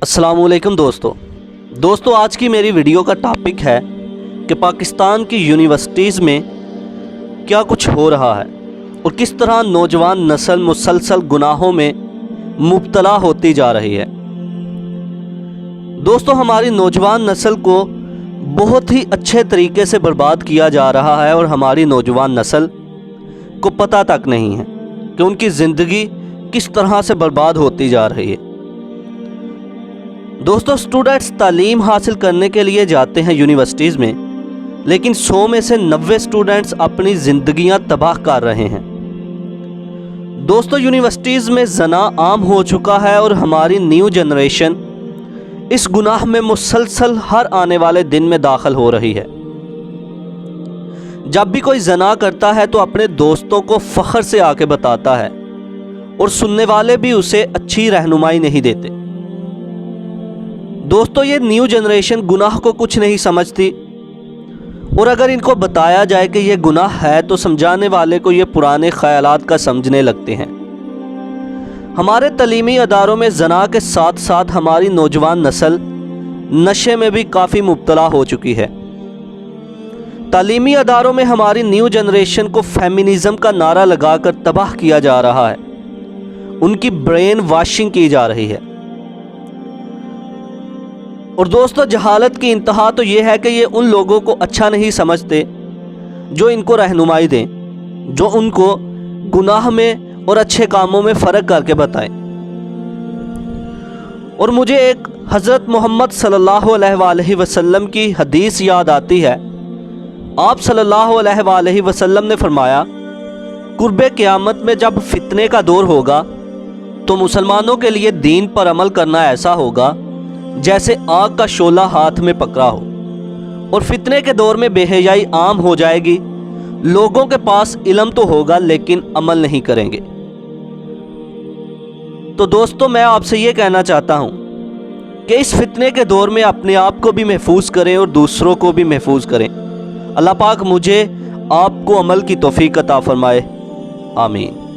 अस्सलाम वालेकुम दोस्तों आज की मेरी वीडियो का टॉपिक है कि पाकिस्तान की यूनिवर्सिटीज़ में क्या कुछ हो रहा है और किस तरह नौजवान नस्ल मुसलसल गुनाहों में मुब्तला होती जा रही है। दोस्तों, हमारी नौजवान नस्ल को बहुत ही अच्छे तरीके से बर्बाद किया जा रहा है और हमारी नौजवान नस्ल को पता तक नहीं है कि उनकी ज़िंदगी किस तरह से बर्बाद होती जा रही है। दोस्तों, स्टूडेंट्स तालीम हासिल करने के लिए जाते हैं यूनिवर्सिटीज़ में, लेकिन 100 में से 90 स्टूडेंट्स अपनी ज़िंदगियां तबाह कर रहे हैं। दोस्तों, यूनिवर्सिटीज़ में ज़ना आम हो चुका है और हमारी न्यू जनरेशन इस गुनाह में मुसलसल हर आने वाले दिन में दाखिल हो रही है। जब भी कोई ज़ना करता है तो अपने दोस्तों को फ़ख्र से आके बताता है और सुनने वाले भी उसे अच्छी रहनुमाई नहीं देते। दोस्तों, ये न्यू जनरेशन गुनाह को कुछ नहीं समझती और अगर इनको बताया जाए कि ये गुनाह है तो समझाने वाले को ये पुराने ख़यालात का समझने लगते हैं। हमारे तलीमी अदारों में ज़ना के साथ साथ हमारी नौजवान नस्ल नशे में भी काफ़ी मुब्तला हो चुकी है। तालीमी अदारों में हमारी न्यू जनरेशन को फेमिनिज़म का नारा लगाकर तबाह किया जा रहा है, उनकी ब्रेन वॉशिंग की जा रही है। और दोस्तों, जहालत की इंतहा तो ये है कि ये उन लोगों को अच्छा नहीं समझते जो इनको रहनुमाई दें, जो उनको गुनाह में और अच्छे कामों में फ़र्क करके बताएं। और मुझे एक हज़रत मोहम्मद सल्लल्लाहु अलैहि वसल्लम की हदीस याद आती है। आप सल्लल्लाहु अलैहि वसल्लम ने फरमाया, कुर्बे क़यामत में जब फितने का दौर होगा तो मुसलमानों के लिए दीन पर अमल करना ऐसा होगा जैसे आग का शोला हाथ में पकड़ा हो, और फितने के दौर में बेहयाई आम हो जाएगी। लोगों के पास इल्म तो होगा लेकिन अमल नहीं करेंगे। तो दोस्तों, मैं आपसे ये कहना चाहता हूँ कि इस फितने के दौर में अपने आप को भी महफूज करें और दूसरों को भी महफूज करें। अल्लाह पाक मुझे आपको अमल की तौफीक अता फरमाए। आमीन।